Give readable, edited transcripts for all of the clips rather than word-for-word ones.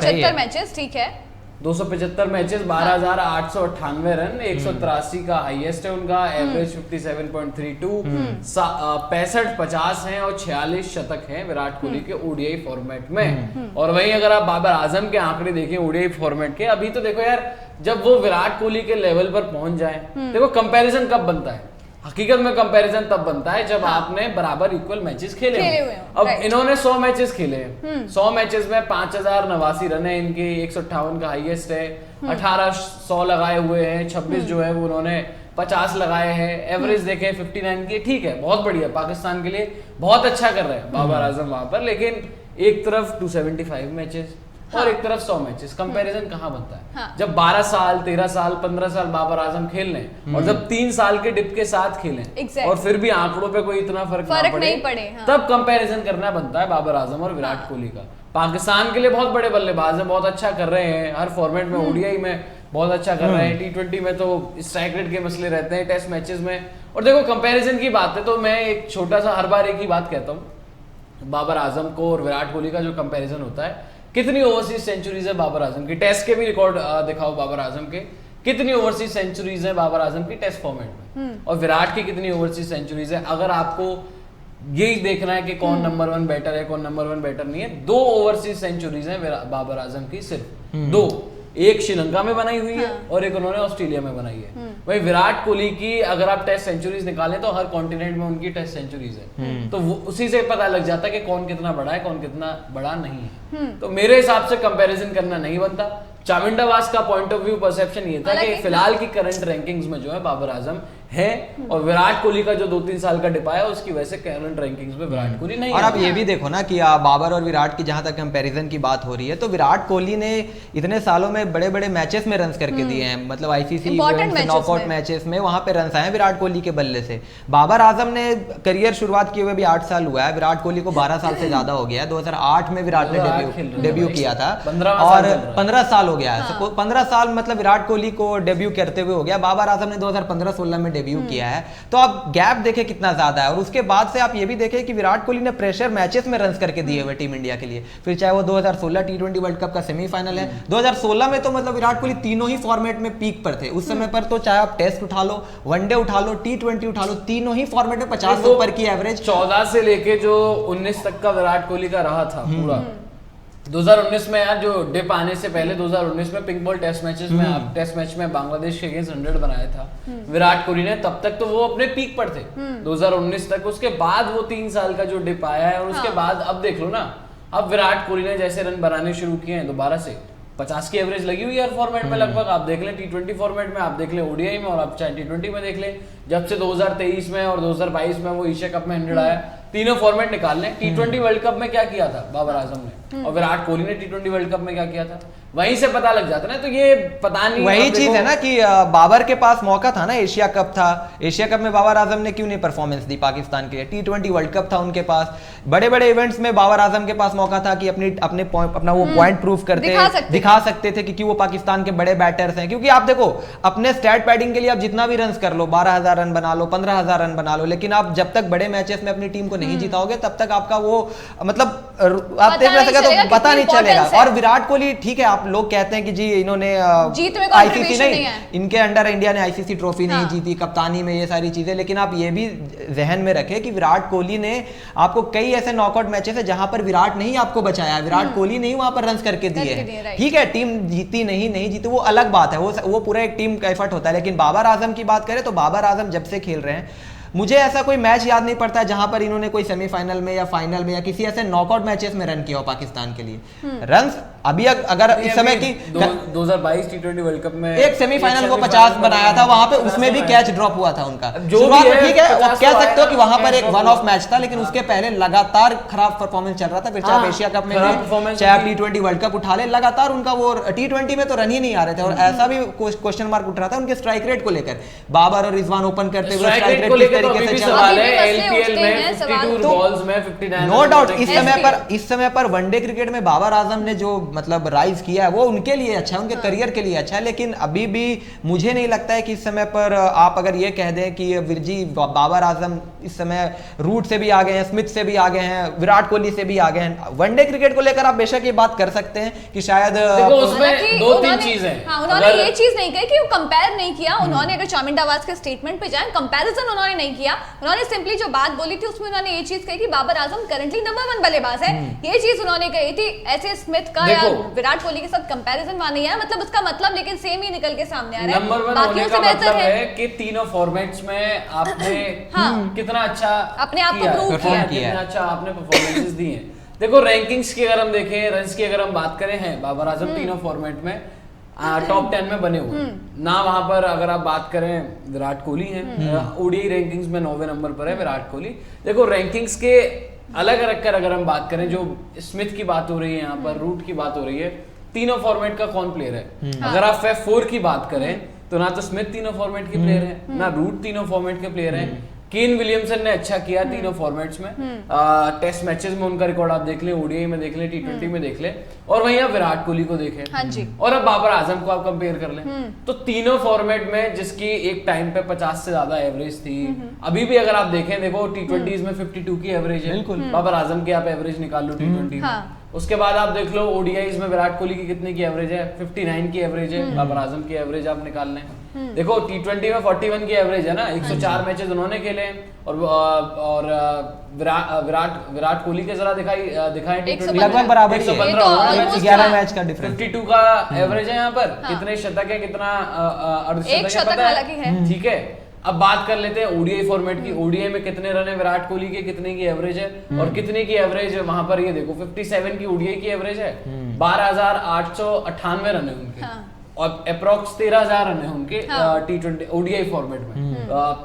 275 matches, ठीक है, 275 matches, 12,898 run, 183 का हाईएस्ट है उनका, एवरेज 57.32, 65-50 हैं और 46 शतक हैं विराट कोहली के ओडीआई फॉर्मेट में। और वहीं अगर आप बाबर आजम के आंकड़े देखें ओडीआई फॉर्मेट के, अभी तो देखो यार, जब वो विराट कोहली के लेवल पर पहुंच जाए, देखो कंपैरिजन कब बनता है, हकीकत में कंपैरिजन तब बनता है जब आपने बराबर इक्वल मैचेस खेले हुए। अब इन्होंने 100 मैचेस खेले हैं, 100 मैचेस में 5089 रन है इनके, 158 का हाईएस्ट है, 18 100 लगाए हुए हैं, 26 जो है वो उन्होंने 50 लगाए हैं, एवरेज देखें 59 की, ठीक है, बहुत बढ़िया, पाकिस्तान के लिए बहुत अच्छा कर रहे हैं बाबर आजम वहां पर। लेकिन एक तरफ 275 मैचेस और एक तरफ 100 मैचेस, कंपैरिजन कहाँ बनता है? जब 12 साल 13 साल 15 साल बाबर आजम खेल लें और जब 3 साल के डिप के साथ खेलें और फिर भी आंकड़ों पे कोई इतना फर्क नहीं पड़े, तब कंपैरिजन करना बनता है बाबर आजम और विराट कोहली का। पाकिस्तान के लिए बहुत बड़े बल्लेबाज हैं, बहुत अच्छा कर रहे हैं हर फॉर्मेट में, ओडीआई में बहुत अच्छा कर रहे हैं, टी20 में तो स्ट्राइक रेट के मसले रहते हैं, टेस्ट मैचेस में। और देखो कंपैरिजन की बात है तो मैं एक छोटा सा हर बार एक ही बात कहता हूँ, बाबर आजम को और विराट कोहली का जो कंपैरिजन होता है, कितनी ओवरसीज सेंचुरीज है बाबर आजम की, टेस्ट के भी रिकॉर्ड दिखाओ बाबर आजम के, कितनी ओवरसीज सेंचुरीज है बाबर आजम की टेस्ट फॉर्मेट में, और विराट की कितनी ओवरसीज सेंचुरीज है। अगर आपको यही देखना है कि कौन नंबर 1 बैटर है, कौन नंबर 1 बैटर नहीं है, 2 ओवरसीज सेंचुरीज है बाबर आजम की, सिर्फ 2, एक श्रीलंका में बनाई हुई है और एक उन्होंने ऑस्ट्रेलिया में बनाई है। वही विराट कोहली की अगर आप टेस्ट सेंचुरीज निकालें तो हर कॉन्टिनेंट में उनकी टेस्ट सेंचुरीज है, तो वो उसी से पता लग जाता है कि कौन कितना बड़ा है, कौन कितना बड़ा नहीं है। तो मेरे हिसाब से कंपैरिजन करना नहीं बनता। चामिंडावास का पॉइंट ऑफ व्यू परसेप्शन ये था कि फिलहाल की करंट रैंकिंग्स में जो है बाबर आजम है, और विराट कोहली का जो 2-3 साल का डिप आया उसकी वजह से करंट रैंकिंग्स में विराट कोहली नहीं। और आप ये भी देखो ना कि बाबर और विराट की जहां तक कंपैरिजन की बात हो रही है, तो विराट कोहली ने इतने सालों में बड़े बड़े मैचेस में रन्स करके दिए हैं, मतलब आईसीसी नॉकआउट मैचेस में वहां पे रन्स आए विराट कोहली के बल्ले से। बाबर आजम ने करियर शुरुआत किए हुए भी 8 साल हुआ है, विराट कोहली को 12 साल से ज्यादा हो गया है, 2008 में विराट ने डेब्यू किया था और 15 साल हो गया है, 15 साल मतलब विराट कोहली को डेब्यू करते हुए हो गया। बाबर आजम ने 2015-16 में डेब्यू किया है, तो आप गैप देखें कितना ज्यादा है। और उसके बाद से आप ये भी देखें कि विराट कोहली ने प्रेशर मैचेस में रन्स करके दिए हुए टीम इंडिया के लिए, फिर चाहे वो 2016 टी20 वर्ल्ड कप का सेमीफाइनल है, 2016 में तो मतलब विराट कोहली तीनों ही फॉर्मेट में पीक पर थे उस समय पर, तो चाहे आप टेस्ट उठा लो, वनडे उठा लो, टी20 उठा लो, तीनों ही फॉर्मेट में 50 से ऊपर की एवरेज। 14 से लेके जो 19 तक का विराट कोहली का रहा था पूरा, 2019 में यार जो डिप आने से पहले 2019 में पिंक बॉल टेस्ट मैचेस में, आप टेस्ट मैच में बांग्लादेश के अगेंस्ट 100 बनाया था विराट कोहली ने, तब तक तो वो अपने पीक पर थे 2019 तक। उसके बाद वो 3 साल का जो डिप आया है और उसके बाद अब देख लो ना, अब विराट कोहली ने जैसे रन बनाने शुरू किए हैं दोबारा से, 50 की एवरेज लगी हुई है हर फॉर्मेट में लगभग। आप देख लें टी20 फॉर्मेट में, आप देख लें ओडीआई में, और आप चाहे टी20 में देख लें, जब से 2023 में और 2022 में वो एशिया कप में 100 आया, तीनों फॉर्मेट निकाल लें। टी20 वर्ल्ड कप में क्या किया था बाबर आजम ने और विराट कोहली ने टी20 वर्ल्ड कप में क्या किया था, वहीं से पता लग जाता ना। तो ये पता नहीं, वही चीज है ना कि बाबर के पास मौका था ना, एशिया कप था, एशिया कप में बाबर आजम ने क्यों नहीं परफॉर्मेंस दी पाकिस्तान के लिए, टी20 वर्ल्ड कप था उनके पास, बड़े बड़े इवेंट्स में बाबर आजम के पास मौका था कि अपना वो पॉइंट प्रूव करते दिखा सकते थे कि वो पाकिस्तान के बड़े बैटर्स हैं। क्योंकि आप देखो अपने स्टैट पैडिंग के लिए आप जितना भी रन कर लो, 12,000 रन बना लो, 15,000 रन बना लो, लेकिन आप जब तक बड़े मैचेस में अपनी टीम को नहीं जिताओगे तब तक आपका वो मतलब आप देख रहे तो पता नहीं चलेगा। और विराट कोहली ठीक है, आप लोग कहते हैं कि जी इन्होंने आईसीसी नहीं, इनके अंडर इंडिया ने आईसीसी ट्रॉफी नहीं जीती, कप्तानी में ये सारी चीजें, लेकिन आप ये भी जहन में रखें कि विराट कोहली ने आपको कई ऐसे नॉकआउट मैचेस है जहां पर विराट ने ही आपको बचाया, विराट कोहली ने ही वहां पर रन करके दिए हैं। ठीक है, टीम जीती नहीं जीती वो अलग बात है, वो पूरा एक टीम का एफर्ट होता है। लेकिन बाबर आजम की बात करें तो बाबर आजम जब से खेल रहे हैं, मुझे ऐसा कोई मैच याद नहीं पड़ता है जहां पर इन्होंने कोई सेमीफाइनल में या फाइनल में या किसी ऐसे नॉकआउट मैचेस में रन किया हो पाकिस्तान के लिए। रन अभी अगर इस समय की 2022 टी20 वर्ल्ड कप में एक सेमीफाइनल को 50 बनाया था, वहां पे उसमें भी कैच ड्रॉप हुआ था उनका। शुरुआत में ठीक है, आप कह सकते हो कि वहां पर एक वन ऑफ मैच था, लेकिन उसके पहले लगातार खराब परफॉर्मेंस चल रहा था। फिर चाहे एशिया कप में चाहे आप टी20 वर्ल्ड कप उठा ले, लगातार उनका वो टी20 में तो रन ही नहीं आ रहे थे। और ऐसा भी क्वेश्चन मार्क उठ रहा था उनके स्ट्राइक रेट को लेकर, बाबर और रिजवान ओपन करते हुए स्ट्राइक रेट किस तरीके से चल रहा है, एलपीएल में 52 बॉल्स में 59। नो डाउट इस समय पर वनडे क्रिकेट में बाबर आजम ने जो मतलब राइज किया है वो उनके लिए अच्छा है, उनके करियर के लिए अच्छा है, लेकिन अभी भी मुझे नहीं लगता है कि इस समय पर आप अगर ये कह दें कि विरजी बाबर आजम इस समय रूट से भी आ गए हैं, स्मिथ से भी आ गए हैं, विराट कोहली से भी आ गए हैं। वनडे क्रिकेट को लेकर आप बेशक ये बात कर सकते हैं कि शायद उसमें दो तीन चीजें, हाँ, उन्होंने ये चीज नहीं कही कि वो कंपेयर नहीं किया। उन्होंने अगर चामिंडावास के स्टेटमेंट पे जाए, कंपैरिजन उन्होंने नहीं किया। उन्होंने सिंपली जो बात बोली थी उसमें उन्होंने ये चीज कही कि बाबर आजम करंटली नंबर 1 बल्लेबाज है, ये चीज उन्होंने कही थी। ऐसे स्मिथ का या विराट कोहली के साथ कंपैरिजन वहां नहीं है, मतलब उसका मतलब लेकिन सेम ही निकल के सामने आ रहा है। नंबर 1 होने का मतलब है कि तीनों फॉर्मेट्स में आपने कितना अच्छा अपने आप को प्रूव किया, कितना अच्छा आपने परफॉर्मेंसेस दी हैं। देखो रैंकिंग्स की अगर हम देखें, रन्स की अगर हम बात करें, हैं बाबर आजम तीनों फॉर्मेट में टॉप 10 में बने हुए ना। वहां पर अगर आप बात करें विराट कोहली हैं, ओडीआई रैंकिंग्स में 9वें नंबर पर है विराट कोहली। देखो रैंकिंग्स के अलग रखकर अगर हम बात करें, जो स्मिथ की बात हो रही है यहाँ पर, रूट की बात हो रही है, तीनों फॉर्मेट का कौन प्लेयर है? अगर आप F4 की बात करें तो ना तो स्मिथ तीनों फॉर्मेट के प्लेयर है, ना रूट तीनों फॉर्मेट के प्लेयर हैं। केन विलियमसन ने अच्छा किया तीनों फॉर्मेट्स में, टेस्ट मैचेस में उनका रिकॉर्ड आप देख लें, ओडीआई में देख लें, T20 में देख लें, और वहीं आप विराट कोहली को देखें, हाँ जी, और अब बाबर आजम को आप कंपेयर कर लें, तो तीनों फॉर्मेट में जिसकी एक टाइम पे 50 से ज्यादा एवरेज थी, अभी भी अगर आप देखें, देखो T20s में 52 की एवरेज है, बाबर आजम की आप एवरेज निकाल लो T20 में। उसके बाद आप देख लो ओडीआईज में विराट कोहली की कितनी की एवरेज है, 59 की एवरेज है, बाबर आजम की एवरेज आप निकाल लें। देखो T20 में 41 की एवरेज है ना, 104 मैचेस उन्होंने खेले, और विराट कोहली के जरा दिखाएं T20 लगभग बराबर ही है, 11 मैच का डिफरेंस, 52 का एवरेज है यहाँ पर। कितने शतक है, कितना अर्धशतक है, ठीक है। अब बात कर लेते हैं ओडीआई फॉर्मेट की। ओडीआई में कितने रन है विराट कोहली के, कितने की एवरेज है, और कितने की एवरेज है वहां पर, ये देखो 57 की ओडीआई की एवरेज है, 12,898 रन है उनके, और अप्रोक्स 13,000 रन है उनके T20 ओडीआई फॉर्मेट में।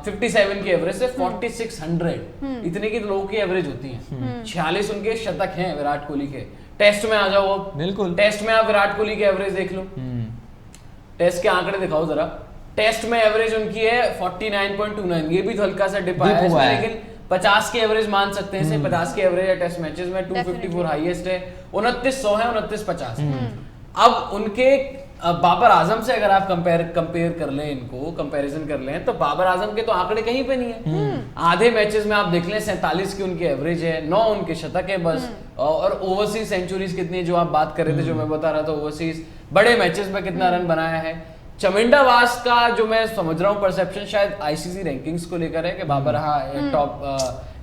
57 की एवरेज से 4600 इतने की लोगों की एवरेज होती है। 46 उनके शतक हैं विराट कोहली के। टेस्ट में आ जाओ, बिल्कुल टेस्ट में आप विराट कोहली की एवरेज देख लो, टेस्ट के आंकड़े दिखाओ जरा। टेस्ट में एवरेज उनकी है 49.29, ये भी तो हल्का सा डिप आया है, लेकिन 50 की एवरेज मान सकते हैं, 50 की एवरेज है टेस्ट मैचेस में, 254 हाईएस्ट है, 2900 है, 2950। अब उनके बाबर आजम से अगर आप कंपेयर कर लें, इनको कंपैरिजन कर लें, तो बाबर आजम के तो आंकड़े कहीं पे नहीं है। आधे मैचेस में आप देख लें 47 की उनकी एवरेज है, 9 उनके शतक है बस, और ओवरसीज सेंचुरीज कितनी है, जो आप बात कर रहे थे, जो मैं बता रहा था, ओवरसीज बड़े मैचेस में कितना रन बनाया है। चामिंडावास का जो मैं समझ रहा हूँ परसेप्शन शायद आईसीसी रैंकिंग्स को लेकर है कि बाबर टॉप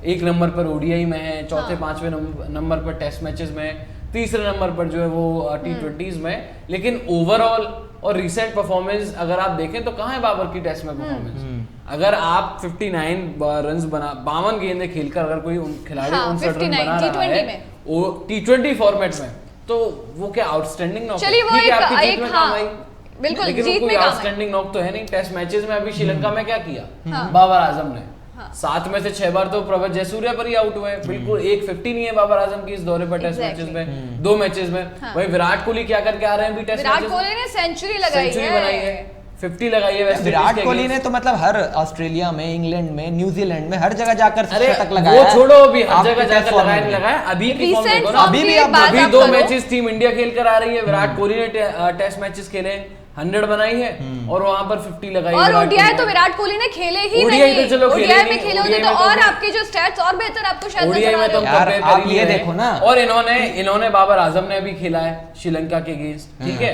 1 नंबर पर ओडीआई में है, चौथे 5वें नंबर पर टेस्ट मैचेस में, तीसरे नंबर पर जो है वो T20s में। लेकिन ओवरऑल और रिसेंट परफॉर्मेंस अगर आप देखें तो कहाँ है बाबर की टेस्ट में परफॉर्मेंस? अगर आप 59 रन्स बना 52 गेंदें खेलकर अगर कोई खिलाड़ी 59 रन बना रहा है T20 फॉर्मेट में, तो वो क्या आउटस्टैंडिंग नॉक है? ठीक है, आपकी जीत में काम आई, बिल्कुल, लेकिन जीत कोई में आउटस्टैंडिंग नॉक तो है नहीं। टेस्ट मैचेस में अभी श्रीलंका में क्या किया बाबर आजम ने? 7 में से 6 बार तो प्रभत जयसूर्या पर ही आउट हुए, बिल्कुल 150 नहीं है बाबर आजम की इस दौरे पर टेस्ट मैचेस में, 2 मैचेस में। वही विराट कोहली क्या करके आ रहे हैं? भी टेस्ट विराट कोहली ने सेंचुरी बनाई है, 50 लगाई है विराट कोहली ने, तो मतलब हर ऑस्ट्रेलिया में, इंग्लैंड में, न्यूजीलैंड में हर जगह जाकर शतक लगाया। वो छोड़ो, अभी हर जगह जाकर लगाया। अभी की फॉर्म देखो ना, अभी 2 मैचेस टीम इंडिया खेल कर आ रही है, विराट कोहली ने टेस्ट मैचेस खेले, 100 बनाई है, और वहां पर 50 लगाई है। और ओडीआई तो विराट कोहली ने खेले ही नहीं, ओडीआई में खेले होते तो और आपके जो स्टैट्स और बेहतर आपको शायद ओडीआई में तो यार आप ये देखो ना। और इन्होंने बाबर आजम ने भी खेला है श्रीलंका के अगेंस्ट, ठीक है।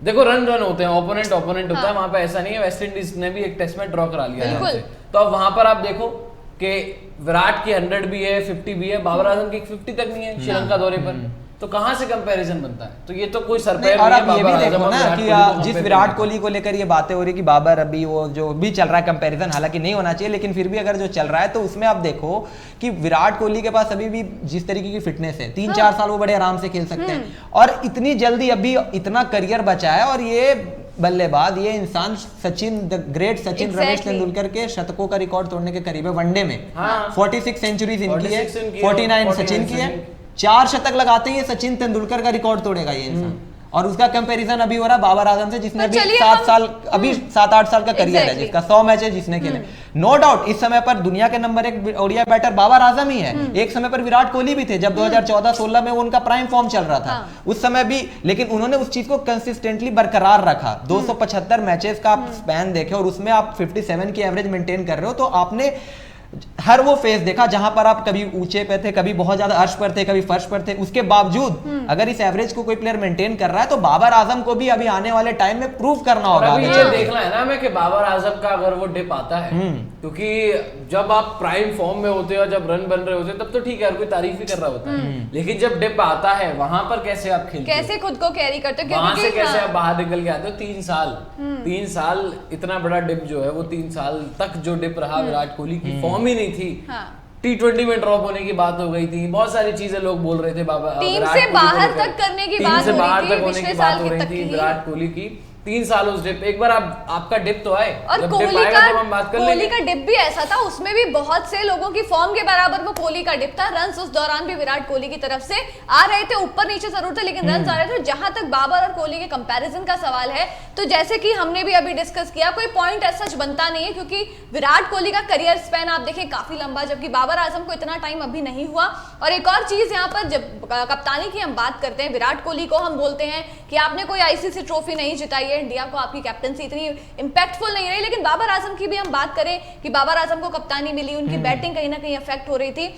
देखो रन होते हैं, ओपोनेंट होता है, वहां पे ऐसा नहीं है। वेस्ट इंडीज ने भी एक टेस्ट में ड्रॉ करा लिया है, तो अब वहां पर आप देखो कि विराट की 100 भी है, 50 भी है, बाबर आजम की 50 तक नहीं है श्रीलंका दौरे पर, तो कहां से कंपैरिजन बनता है? तो ये तो कोई सरप्राइज नहीं है। और अब ये भी देखो ना कि जिस विराट कोहली को लेकर ये बातें हो रही कि बाबर अभी वो जो भी चल रहा है कंपैरिजन, हालांकि नहीं होना चाहिए, लेकिन फिर भी अगर जो चल रहा है तो उसमें आप देखो कि विराट कोहली के पास अभी भी जिस तरीके की फिटनेस है, 3-4 साल वो बड़े आराम से खेल सकते हैं, और इतनी जल्दी अभी इतना करियर बचा है, और ये बल्लेबाज, ये इंसान सचिन, द ग्रेट सचिन रमेश तेंदुलकर के शतकों का रिकॉर्ड तोड़ने के करीब है वनडे में। 46 सेंचुरीज इनकी है, 49 सचिन की है, 4 शतक लगाते ही सचिन तेंदुलकर का रिकॉर्ड तोड़ेगा ये इंसान। और उसका कंपैरिजन अभी हो रहा है बाबर आजम से, जिसने अभी 7 साल, अभी 7-8 साल का करियर है, जिसका 100 मैच है जिसने खेले। नो डाउट इस समय पर दुनिया के number 1 ODI batter Babar Azam ही है। एक समय पर विराट कोहली भी थे जब 2014-16 में वो उनका प्राइम फॉर्म चल रहा था, उस समय भी, लेकिन उन्होंने उस चीज को कंसिस्टेंटली बरकरार रखा। 275 मैचेस का आप स्पैन देखे और उसमें आप 57 की एवरेज मेंटेन कर रहे हो, तो आपने हर वो फेज देखा जहां पर आप कभी ऊंचे पे थे, कभी बहुत ज्यादा अर्श पर थे, कभी फर्श पर थे। उसके बावजूद अगर इस एवरेज को कोई प्लेयर मेंटेन कर रहा है तो बाबर आजम को भी अभी आने वाले टाइम में प्रूव करना और होगा। अभी ये देखना है ना हमें कि बाबर आजम का अगर वो डिप आता है, क्योंकि जब आप प्राइम फॉर्म में होते हो, जब रन बन रहे होते हैं, तब तो ठीक है, हर कोई तारीफ ही कर रहा होता है, लेकिन जब डिप आता है वहां पर कैसे आप खेलते हो, कैसे खुद को कैरी करते हो, वहां से कैसे आप बाहर निकल के आते हो। 3 साल इतना बड़ा डिप जो है वो 3 साल तक जो डिप रहा, विराट कोहली की फॉर्म ही नहीं थी। T20 में ड्रॉप होने की बात हो गई थी, बहुत सारी चीजें लोग बोल रहे थे, टीम से बाहर तक करने की बात हो रही थी विराट कोहली की। 3 साल उस डिप, एक बार आपका डिप तो आए, और जब कोहली डिप आएगा तो हम बात कर लेंगे। कोहली का डिप भी ऐसा था, उसमें भी बहुत से लोगों की फॉर्म के बराबर वो कोहली का डिप था। रन्स उस दौरान भी विराट कोहली की तरफ से आ रहे थे, ऊपर नीचे जरूर थे, लेकिन रन्स आ रहे थे। जहां तक बाबर और कोहली के कंपैरिजन का सवाल है, तो जैसे कि हमने भी अभी डिस्कस किया, कोई पॉइंट ऐसा सच बनता नहीं है, क्योंकि विराट कोहली का करियर स्पैन आप देखें काफी लंबा, जबकि बाबर आजम को इतना टाइम अभी नहीं हुआ। और एक और चीज यहाँ पर, जब कप्तानी की हम बात करते हैं, विराट कोहली को हम बोलते हैं कि आपने कोई आईसीसी ट्रॉफी नहीं जिताई है, इंडिया को आपकी कैप्टनसी इतनी इंपैक्टफुल नहीं रही, लेकिन बाबर आजम की भी हम बात करें कि बाबर आजम को कप्तानी मिली, उनकी बैटिंग कहीं ना कहीं अफेक्ट हो रही थी।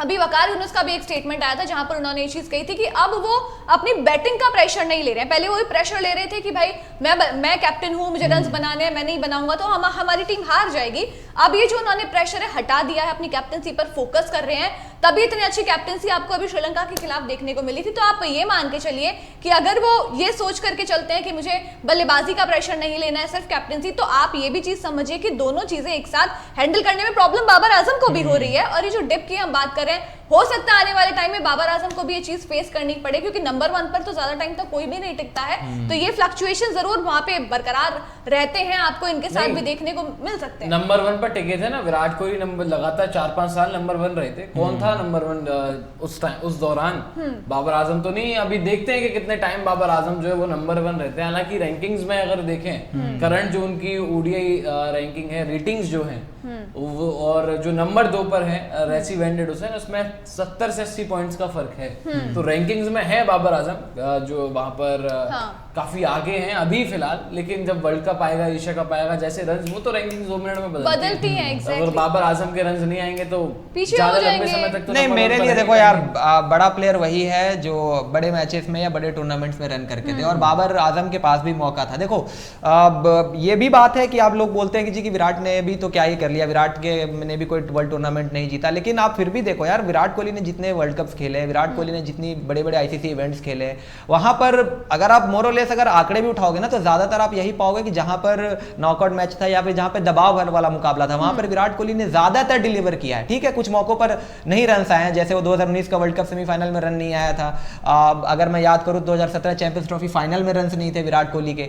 अभी वकार यूनुस का भी एक स्टेटमेंट आया था जहां पर उन्होंने ये चीज कही थी कि अब वो अपनी बैटिंग का प्रेशर नहीं ले रहे हैं। पहले वो प्रेशर ले रहे थे कि भाई मैं कैप्टन हूं, मुझे रन्स बनाने हैं, मैं नहीं बनाऊंगा तो हमारी टीम हार जाएगी। अब ये जो उन्होंने प्रेशर है हटा दिया है, अपनी कैप्टनसी पर फोकस कर रहे हैं, तभी इतनी अच्छी कैप्टनसी आपको अभी श्रीलंका के खिलाफ देखने को मिली थी। तो आप ये मान के चलिए कि अगर वो ये सोच करके चलते हैं कि मुझे बल्लेबाजी का प्रेशर नहीं लेना है, सिर्फ कैप्टनसी, तो आप ये भी चीज समझिए कि दोनों चीजें एक साथ हैंडल करने में प्रॉब्लम बाबर आजम को भी हो रही है। और ये जो डिप की हम बात करें, हो सकता है आने वाले टाइम में बाबर आजम को भी ये चीज फेस करनी पड़े, क्योंकि नंबर 1 पर तो ज्यादा टाइम तक कोई भी नहीं टिकता है। तो ये फ्लक्चुएशन जरूर वहां पे बरकरार रहते हैं, आपको इनके साथ भी देखने को मिल सकते हैं। नंबर 1 पर टिके थे ना विराट कोहली, नंबर लगातार 4-5 साल नंबर 1 रहे थे। कौन था नंबर 1 उस टाइम, उस दौरान? बाबर आजम तो नहीं। अभी देखते हैं कि कितने टाइम बाबर आजम जो है वो नंबर 1 रहते हैं। हालांकि रैंकिंग्स में अगर देखें, करंट जो उनकी ओडीआई रैंकिंग है, रेटिंग्स जो है, और जो नंबर 2 पर है रेसी वेंडेडुसन, उसमें 70 से 80 पॉइंट्स का फर्क है। तो रैंकिंग्स में है बाबर आजम जो वहां पर काफी आगे हैं अभी फिलहाल, लेकिन जब वर्ल्ड कप आएगा, एशिया कप आएगा, जैसे रन्स, वो तो रैंकिंग 2 मिनट में बदलती है। exactly. अगर बाबर आजम के रन्स नहीं आएंगे तो पीछे ज्यादा हो लंबे समय तक तो नहीं, मेरे लिए देखो यार, बड़ा प्लेयर वही है जो बड़े मैचेस में या बड़े टूर्नामेंट्स में रन करके दे, और बाबर आजम के पास भी मौका था। देखो ये भी बात है कि आप लोग बोलते हैं कि जी कि विराट ने भी तो क्या ही कर लिया, विराट के ने भी कोई वर्ल्ड टूर्नामेंट नहीं जीता, लेकिन आप फिर भी देखो यार, विराट कोहली ने जितने वर्ल्ड कप्स खेले, विराट कोहली ने जितनी बड़े बड़े आईसीसी इवेंट्स खेले, वहां पर अगर आप मोरलेस अगर आंकड़े भी उठाओगे ना, तो ज्यादातर आप यही पाओगे कि जहां पर नॉकआउट मैच था या फिर जहां पे दबाव वाला मुकाबला था, वहां पर विराट कोहली ने ज्यादातर डिलीवर किया है। ठीक है, कुछ मौकों पर नहीं रन आए हैं, जैसे वो 2019 का वर्ल्ड कप सेमीफाइनल में रन नहीं आया था। अगर मैं याद करूं 2017 चैंपियंस ट्रॉफी फाइनल में रन नहीं थे विराट कोहली के।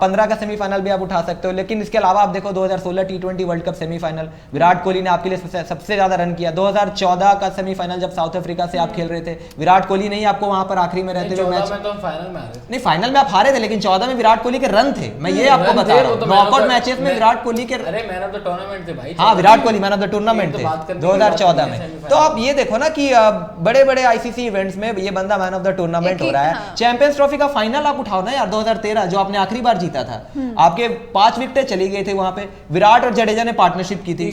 15 का सेमीफाइनल भी आप उठा सकते हो, लेकिन इसके अलावा आप देखो 2016 T20 world cup semifinal, Virat Kohli ने आपके लिए सबसे ज्यादा रन किया। 2014 का सेमीफाइनल जब साउथ अफ्रीका से आप खेल रहे थे, विराट कोहली नहीं आपको वहां पर आखिरी में रहते हुए मैच, नहीं फाइनल में आप हारे थे, लेकिन 14 में विराट कोहली के रन थे। मैं ये आपको बता रहा हूं, नॉकआउट मैचेस में विराट कोहली के, अरे मैन ऑफ द टूर्नामेंट थे भाई। हाँ, Virat Kohli man of the tournament थे 2014 में। तो आप ये देखो ना कि बड़े बड़े आईसीसी इवेंट्स में ये बंदा मैन ऑफ द टूर्नामेंट हो रहा है। चैंपियंस ट्रॉफी का फाइनल आप उठाओ ना यार, 2013 जो आपने आखिरी बार जीता था, आपके 5 विकेटें चली गई थी वहां पे, विराट और जडेजा ने पार्टनरशिप की थी।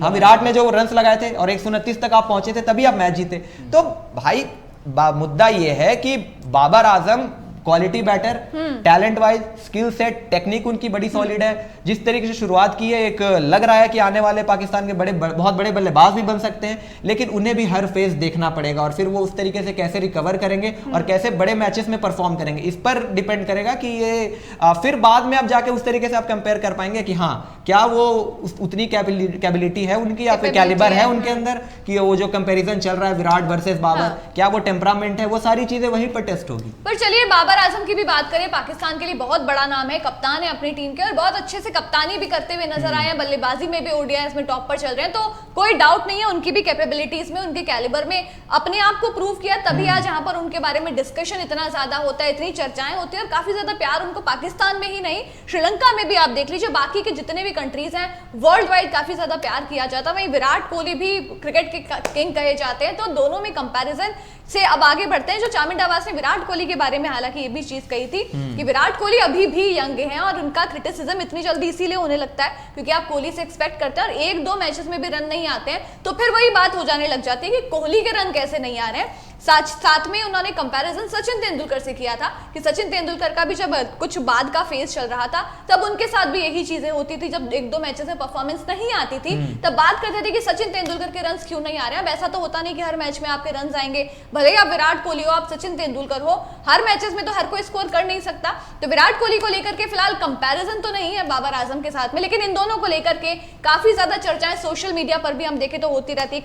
हाँ, विराट ने जो रन्स लगाए थे और 129 तक आप पहुंचे थे, तभी आप मैच जीते। तो भाई मुद्दा ये है कि Babar Azam quality batter, talent wise, skill set, technique उनकी बड़ी सॉलिड है। जिस तरीके से शुरुआत की है, एक लग रहा है कि आने वाले पाकिस्तान के बहुत बड़े बल्लेबाज भी बन सकते हैं, लेकिन उन्हें भी हर फेज देखना पड़ेगा, और फिर वो उस तरीके से कैसे रिकवर करेंगे और कैसे बड़े मैचेस में परफॉर्म करेंगे, इस पर डिपेंड करेगा कि ये फिर बाद में आप जाके उस तरीके से आप कंपेयर कर पाएंगे कि हाँ, क्या वो उतनी कैपेबिलिटी है उनकी या फिर कैलिबर है उनके अंदर, कि वो जो कंपैरिजन चल रहा है विराट वर्सेस बाबर, क्या वो टेम्परामेंट है, वो सारी चीजें वहीं पर टेस्ट होगी। पर चलिए बाबर आजम की भी बात करें, पाकिस्तान के लिए बहुत बड़ा नाम है, कप्तान है अपनी टीम के, और बहुत अच्छे से कप्तानी भी करते हुए नजर आए हैं, बल्लेबाजी में भी ओडीआई में टॉप पर चल रहे हैं। तो कोई डाउट नहीं है उनकी भी कैपेबिलिटीज में, उनके कैलिबर में, अपने आप को प्रूव किया, तभी आज यहाँ पर उनके बारे में डिस्कशन इतना ज्यादा होता है, इतनी चर्चाएं होती है और काफी ज्यादा प्यार उनको पाकिस्तान में ही नहीं श्रीलंका में भी आप देख लीजिए, बाकी के जितने भी कंट्रीज हैं वर्ल्ड वाइड काफी ज्यादा प्यार किया जाता है। वहीं विराट कोहली भी क्रिकेट के किंग कहे जाते हैं, तो दोनों में कंपैरिजन से अब आगे बढ़ते हैं। जो चामिंडा वास ने विराट कोहली के बारे में हालांकि ये भी चीज कही थी कि विराट कोहली अभी भी यंग हैं और उनका क्रिटिसिज्म इतनी जल्दी इसीलिए होने लगता है क्योंकि आप कोहली से एक्सपेक्ट करते हैं और एक दो मैचेस में भी रन नहीं आते हैं तो फिर वही बात हो जाने लग जाती है कि कोहली के रन कैसे नहीं आ रहे हैं। साथ में उन्होंने कंपैरिजन सचिन तेंदुलकर से किया था कि सचिन तेंदुलकर का भी जब कुछ बाद का फेज चल रहा था तब उनके साथ भी यही चीजें होती थी, जब एक दो मैचेस में परफॉर्मेंस नहीं आती थी तब बात करते थे कि सचिन तेंदुलकर के रन्स क्यों नहीं आ रहे हैं। वैसा तो होता नहीं कि हर मैच में आपके रन्स आएंगे, भले ही आप विराट कोहली हो, आप सचिन तेंदुलकर हो, हर मैचेस में तो हर कोई स्कोर कर नहीं सकता। तो विराट कोहली को लेकर के फिलहाल कंपैरिजन तो नहीं है बाबर आजम के साथ में, लेकिन इन दोनों को लेकर के काफी ज्यादा चर्चाएं सोशल मीडिया पर भी हम देखें तो होती रहती है।